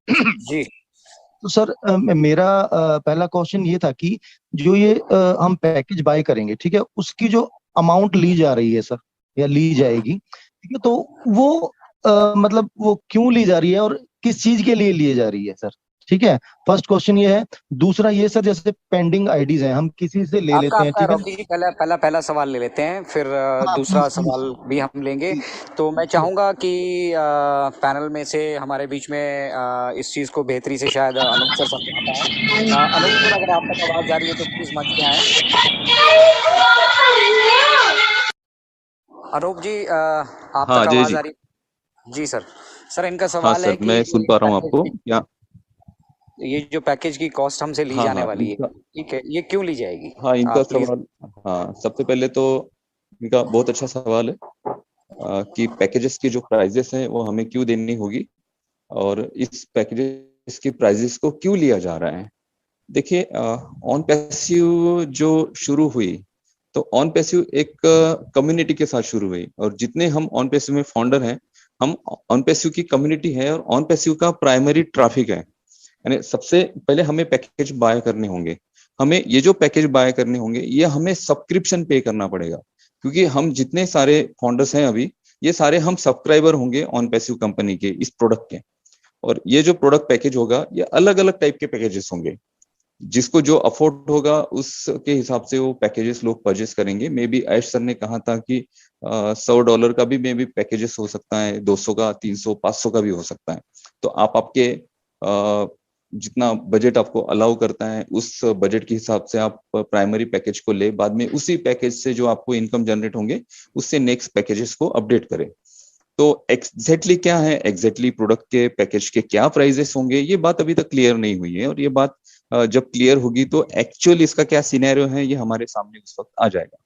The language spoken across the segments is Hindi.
जी। तो सर मेरा पहला क्वेश्चन ये था कि जो ये हम पैकेज बाय करेंगे, ठीक है, उसकी जो अमाउंट ली जा रही है सर, या ली जाएगी, ठीक है, तो वो मतलब वो क्यों ली जा रही है और किस चीज के लिए ली जा रही है सर? ठीक है, फर्स्ट क्वेश्चन ये है। दूसरा ये सर, जैसे पेंडिंग आईडीज हैं, हम किसी से ले आपका लेते हैं, आपका ठीक है ना? रॉकी जी, पहला पहला पहला सवाल ले लेते हैं, फिर हाँ दूसरा प्लीज सवाल प्लीज। भी हम लेंगे। तो मैं जी। चाहूंगा कि पैनल में से हमारे बीच में इस चीज़ को बेहतरी से शायद अनूप सर समझा पाए। अनूप सर, अगर आप तक आवाज़ आ रही है तो प्लीज़ मंच पे आए। अनूप जी, आप हाँ तक अजय आवाज़ जी। आ रही है? जी सर। सर, इनका हाँ सवाल है सर, कि मैं सुन पा रहा हूँ आपको क्या? ये जो पैकेज की कॉस्ट हमसे ली हाँ जाने हाँ वाली है, इनका। ठीक है, ये क्यों ली जाएगी? हाँ इनका आप प्लीज। सवाल। हाँ सबसे पहले तो इनका बहुत अच्छा सवाल है कि पैकेजेस की जो प्राइजेस हैं वो हमें क्यों देनी होगी, और इस पैकेजेस की प्राइजेस को क्यों लिया जा रहा है। देखिए, ऑन पैसिव जो शुरू हुई, तो ऑन पैसिव एक कम्युनिटी के साथ शुरू हुई, और जितने हम ऑन पैसिव में फाउंडर हैं, हम ऑन पैसिव की कम्युनिटी है, और ऑन पैसिव का प्राइमरी ट्रैफिक है। यानी सबसे पहले हमें पैकेज बाय करने होंगे। हमें ये जो पैकेज बाय करने होंगे, ये हमें सब्सक्रिप्शन पे करना पड़ेगा, क्योंकि हम जितने सारे फाउंडर्स हैं अभी, ये सारे हम सब्सक्राइबर होंगे ऑन पैसिव कंपनी के इस प्रोडक्ट के। और ये जो प्रोडक्ट पैकेज होगा, ये अलग अलग टाइप के पैकेजेस होंगे। जिसको जो अफोर्ड होगा उसके हिसाब से वो पैकेजेस लोग परचेस करेंगे। मे बी ऐश सर ने कहा था कि $100 का भी मे बी पैकेजेस हो सकता है, 200 का, 300, 500 का भी हो सकता है। तो आप आपके जितना बजट आपको अलाउ करता है, उस बजट के हिसाब से आप प्राइमरी पैकेज को ले, बाद में उसी पैकेज से जो आपको इनकम जनरेट होंगे, उससे नेक्स्ट पैकेजेस को अपडेट करें। तो एग्जैक्टली क्या है, एग्जैक्टली प्रोडक्ट के पैकेज के क्या प्राइजेस होंगे, ये बात अभी तक क्लियर नहीं हुई है। और ये बात जब क्लियर होगी तो एक्चुअल इसका क्या सिनेरियो है, ये हमारे सामने उस वक्त आ जाएगा।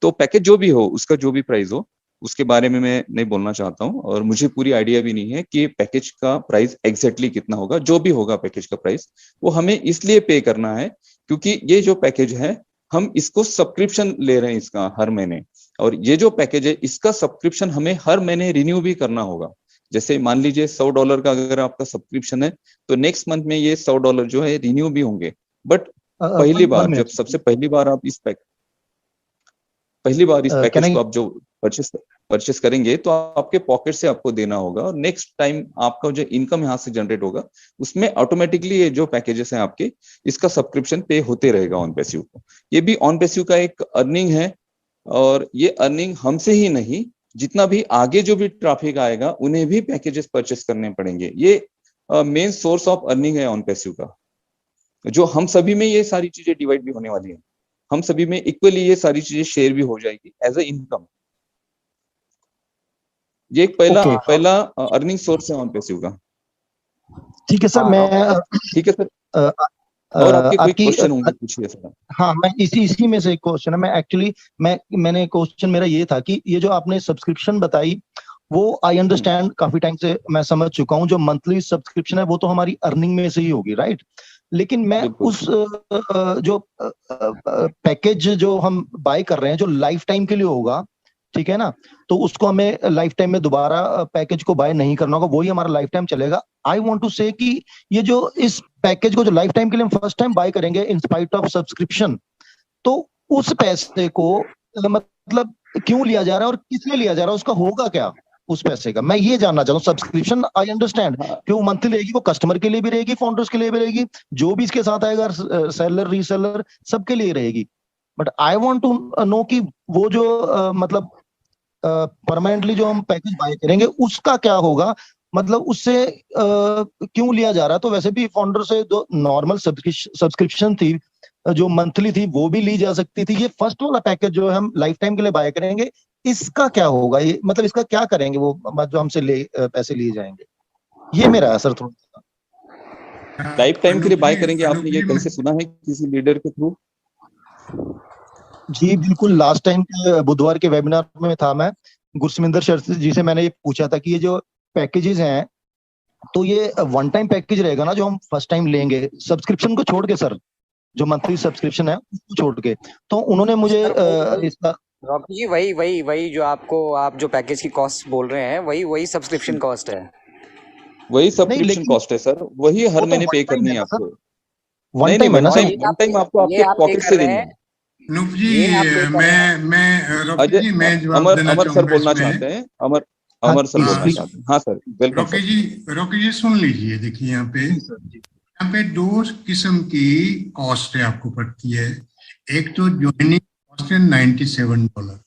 तो पैकेज जो भी हो, उसका जो भी प्राइस हो, उसके बारे में मैं नहीं बोलना चाहता हूँ, और मुझे पूरी आइडिया भी नहीं है कि पैकेज का प्राइस एग्जैक्टली कितना होगा। जो भी होगा पैकेज का प्राइस, वो हमें इसलिए पे करना है क्योंकि ये जो पैकेज है, हम इसको सब्सक्रिप्शन ले रहे हैं इसका हर महीने। और ये जो पैकेज है, इसका सब्सक्रिप्शन हमें हर महीने रिन्यू भी करना होगा। जैसे मान लीजिए $100 का अगर आपका सब्सक्रिप्शन है, तो नेक्स्ट मंथ में ये $100 जो है रिन्यू भी होंगे। बट पहली वन वन बार, जब मिनट। सबसे पहली बार इस कैन पैकेज आई? को आप जो परचेस परचेस करेंगे, तो आपके पॉकेट से आपको देना होगा, और नेक्स्ट टाइम आपका जो इनकम यहाँ से जनरेट होगा, उसमें ऑटोमेटिकली ये जो पैकेजेस हैं आपके, इसका सब्सक्रिप्शन पे होते रहेगा ऑन पैसिव को। ये भी ऑन पैसिव का एक अर्निंग है, और ये अर्निंग हमसे ही नहीं, जितना भी आगे जो भी ट्रैफिक आएगा, उन्हें भी पैकेजेस परचेस करने पड़ेंगे। ये मेन सोर्स ऑफ अर्निंग है ऑन पैसिव का, जो हम सभी में ये सारी चीजें डिवाइड भी होने वाली हैं। हम सभी में इक्वली ये सारी चीजें शेयर भी हो जाएगी एज ए इनकम। ये एक पहला ओके, पहला अर्निंग सोर्स है ऑन पैसिव का। ठीक है सर। हाँ, मैं ठीक है सर। अ, और आपके कोई आपकी क्वेश्चन होंगे, पूछिए सर। हाँ, मैं इसी इसी में से एक क्वेश्चन है। मैं एक्चुअली मैंने क्वेश्चन मेरा ये था कि ये जो आपने सब्सक्रिप्शन बताई, वो आई अंडरस्टैंड, काफी टाइम से मैं समझ चुका हूँ। जो मंथली सब्सक्रिप्शन है वो तो हमारी अर्निंग में से ही होगी, राइट? लेकिन मैं बिल्कुल। उस जो पैकेज जो हम बाय कर रहे हैं, जो लाइफ टाइम के लिए होगा, ठीक है ना, तो उसको हमें लाइफ टाइम में दोबारा पैकेज को बाय नहीं करना होगा, वही हमारा लाइफ टाइम चलेगा। आई वांट टू से कि ये जो इस पैकेज को जो लाइफ टाइम के लिए हम फर्स्ट टाइम बाय करेंगे इन स्पाइट ऑफ सब्सक्रिप्शन, तो उस पैसे को मतलब क्यों लिया जा रहा है और किस लिए लिया जा रहा है, उसका होगा क्या उस पैसे का, मैं ये जानना चाहता हूँ। सब्सक्रिप्शन आई अंडरस्टैंड हाँ कि वो मंथली रहेगी, वो कस्टमर के लिए भी रहेगी, फाउंडर्स के लिए भी रहेगी, जो भी इसके साथ आएगा, सेलर रीसेलर सबके लिए रहेगी। But I want to know कि वो जो मतलब परमानेंटली जो हम पैकेज बाय करेंगे उसका क्या होगा, मतलब उससे क्यों लिया जा रहा है। तो वैसे भी फाउंडर से जो नॉर्मल सब्सक्रिप्शन थी, जो मंथली थी, वो भी ली जा सकती थी। ये फर्स्ट वाला पैकेज जो हम लाइफ टाइम के लिए बाय करेंगे, इसका क्या होगा, ये मतलब इसका क्या करेंगे वो, जो हमसे पैसे लिए जाएंगे, ये मेरा है सर थोड़ा। लाइफ टाइम के लिए बाय करेंगे, आपने ये कहीं से सुना है किसी लीडर के थ्रू? जी बिल्कुल, लास्ट टाइम के बुधवार के वेबिनार में था मैं, गुरसिमिंदर सर जी से मैंने ये पूछा था कि ये जो पैकेजेस हैं, तो ये वन टाइम पैकेज रहेगा ना जो हम फर्स्ट टाइम लेंगे, सब्सक्रिप्शन को छोड़ के सर, जो मंथली सब्सक्रिप्शन है उसको छोड़ के। तो उन्होंने मुझे सर, वही इसका रॉकी जी, वही वही वही जो आपको, आप जो पैकेज की कॉस्ट बोल रहे हैं, वही वही सब्सक्रिप्शन कॉस्ट है। वही सब्सक्रिप्शन लेकिन कॉस्ट है सर, वही हर वो तो महीने वन पे टाइम करनी है है ना सर, आपको। वन नहीं टाइम है वन ना और सर। टाइम वन टाइम आपको ये आपके आप पे पॉकेट कर से रहे देनी हैं, है। अनूप जी, ये आप पे कर रहे हैं। मैं रॉकी अजय जी, मैं जवाब अमर देना अमर सर चाहूंगा बोलना इसमें। चाहते हैं, अमर हाँ अमर सर प्लीज बोलना हाँ, प्लीज। चाहते हैं। हाँ सर, वेलकम रॉकी सर। जी, रॉकी जी सुन लीजिए। देखिए जी सर जी। यहाँ पे दो किस्म की कॉस्ट है आपको पड़ती है। एक तो ज्वाइनिंग कॉस्ट है $97,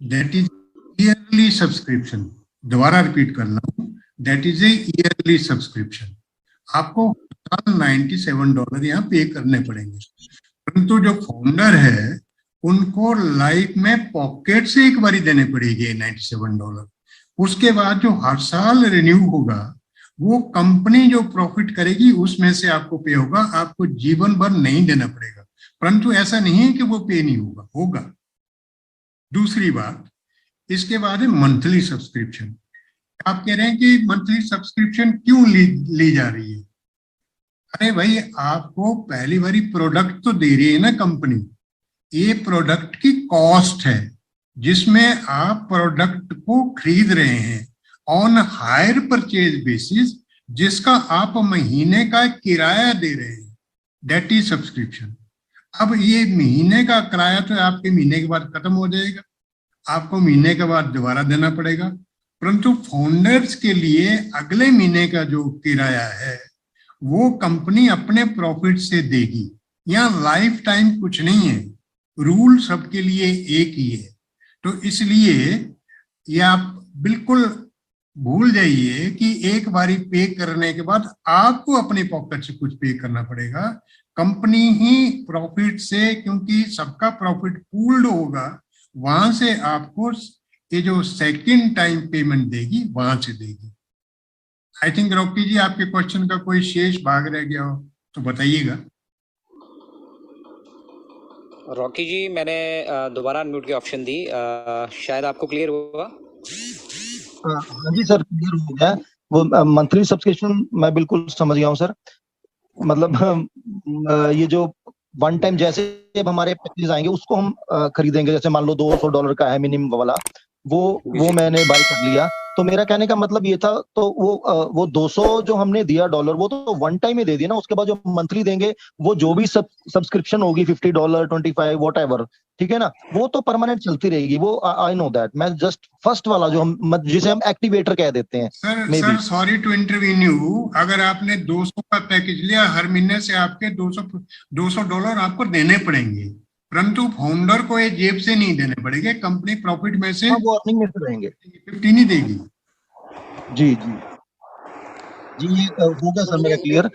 दैट इज ईयरली सब्सक्रिप्शन। दोबारा रिपीट कर रहा हूँ, that is a yearly subscription. आपको $97 यहाँ पे करने पड़ेंगे। परंतु जो फाउंडर है उनको लाइफ में पॉकेट से एक बारी देने पड़ेगी $97। उसके बाद जो हर साल रिन्यू होगा, वो कंपनी जो प्रॉफिट करेगी उसमें से आपको पे होगा। आपको जीवन भर नहीं देना पड़ेगा, परंतु ऐसा नहीं है कि वो पे नहीं होगा, होगा। दूसरी बात, इसके बाद है मंथली सब्सक्रिप्शन। आप कह रहे हैं कि मंथली सब्सक्रिप्शन क्यों ली जा रही है? अरे भाई, आपको पहली बारी प्रोडक्ट तो दे रही है ना कंपनी। ये प्रोडक्ट की कॉस्ट है, जिसमें आप प्रोडक्ट को खरीद रहे हैं ऑन हायर परचेज बेसिस, जिसका आप महीने का किराया दे रहे हैं, दैट इज सब्सक्रिप्शन। अब ये महीने का किराया तो आपके महीने के बाद खत्म हो जाएगा, आपको महीने के बाद दोबारा देना पड़ेगा। परंतु फाउंडर्स के लिए अगले महीने का जो किराया है वो कंपनी अपने प्रॉफिट से देगी। यहाँ लाइफ टाइम कुछ नहीं है, रूल सबके लिए एक ही है। तो इसलिए ये आप बिल्कुल भूल जाइए कि एक बारी पे करने के बाद आपको अपने पॉकेट से कुछ पे करना पड़ेगा। कंपनी ही प्रॉफिट से, क्योंकि सबका प्रॉफिट पूल्ड होगा, वहां से आपको ये जो सेकंड टाइम पेमेंट देगी वहां से देगी। आई थिंक रॉकी जी, आपके क्वेश्चन का कोई शेष भाग रह गया हो तो बताइएगा। रॉकी जी, मैंने दोबारा अनम्यूट की ऑप्शन दी, शायद आपको क्लियर हुआ। हाँ जी सर, क्लियर हो गया। वो मंथली सब्सक्रिप्शन मैं बिल्कुल समझ गया हूँ सर। मतलब ये जो वन टाइम, जैसे अब हमारे पैकेज आएंगे उसको हम खरीदेंगे, जैसे मान लो $200 का है मिनिमम वाला, वो मैंने बाय कर लिया। तो मेरा कहने का मतलब ये था, तो वो 200 जो हमने दिया डॉलर, वो तो वन टाइम ही दे दिया ना। उसके बाद जो मंथली देंगे, वो जो भी सब्सक्रिप्शन होगी $50, 25, वॉट एवर, ठीक है ना, वो तो परमानेंट चलती रहेगी। वो आई नो दैट। मैं जस्ट फर्स्ट वाला जो हम, जिसे हम एक्टिवेटर कह देते हैं, सर सॉरी टू इंटरवीन्यू। अगर आपने 200 का पैकेज लिया, हर महीने से आपके $200 आपको देने पड़ेंगे, परंतु फाउंडर को ये जेब से नहीं देने पड़ेंगे, कंपनी प्रॉफिट में से वो अर्निंग में से रहेंगे। 50 नहीं देगी। जी जी जी, ये हो गया सर मेरा क्लियर।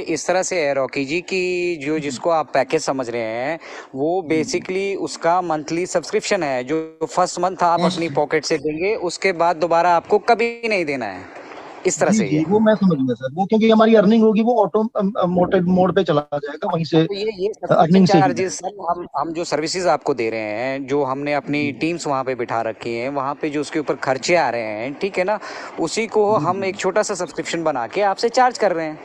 इस तरह से है रॉकी जी कि जो जिसको आप पैकेज समझ रहे हैं, वो बेसिकली उसका मंथली सब्सक्रिप्शन है, जो फर्स्ट मंथ आप अपनी पॉकेट से देंगे, उसके बाद दोबारा आपको कभी नहीं देना है। इस तरह से जी, वो मैं समझ गया सर। वो क्योंकि हमारी अर्निंग होगी, वो ऑटो मोड पे चला जाएगा, वहीं से तो ये अर्निंग से चार्जेस सर, हम जो सर्विसेज आपको दे रहे हैं, जो हमने अपनी टीम्स वहाँ पे बिठा रखी हैं, वहाँ पे जो उसके ऊपर खर्चे आ रहे हैं, ठीक है ना, उसी को हम एक छोटा सा सब्सक्रिप्शन बना के आपसे चार्ज कर रहे हैं।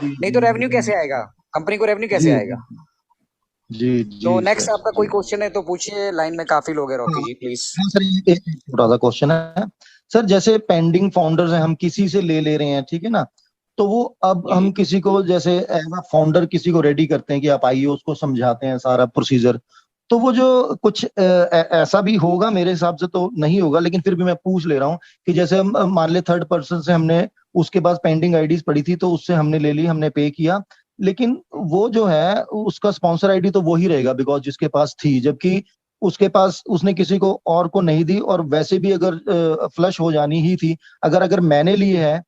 नहीं तो रेवेन्यू कैसे आएगा, कंपनी को रेवेन्यू कैसे आएगा? जी तो नेक्स्ट आपका कोई क्वेश्चन है तो पूछिए, लाइन में काफी लोग हैं रॉकी जी, प्लीज। सर एक छोटा सा क्वेश्चन है सर। जैसे पेंडिंग फाउंडर्स हैं, हम किसी से ले रहे हैं, ठीक है ना, तो वो अब हम किसी को, जैसे एज अ फाउंडर किसी को रेडी करते हैं कि आप आइए, उसको समझाते हैं सारा प्रोसीजर, तो वो जो कुछ ऐसा भी होगा, मेरे हिसाब से तो नहीं होगा, लेकिन फिर भी मैं पूछ ले रहा हूँ कि जैसे हम मान ले थर्ड पर्सन से हमने, उसके पास पेंडिंग आईडीज पड़ी थी, तो उससे हमने ले ली, हमने पे किया, लेकिन वो जो है उसका स्पॉन्सर आईडी तो वो ही रहेगा, बिकॉज जिसके पास थी, जबकि उसके पास, उसने किसी को और को नहीं दी। और वैसे भी अगर फ्लश हो जानी ही थी, अगर मैंने ली है,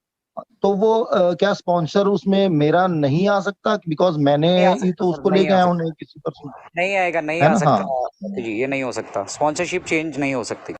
तो वो क्या स्पॉन्सर उसमें मेरा नहीं आ सकता? बिकॉज मैंने ही तो उसको लेके आया हूँ, नहीं किसी पर्सन। नहीं आएगा, नहीं आ सकता जी, ये नहीं हो सकता, स्पॉन्सरशिप चेंज नहीं हो सकती।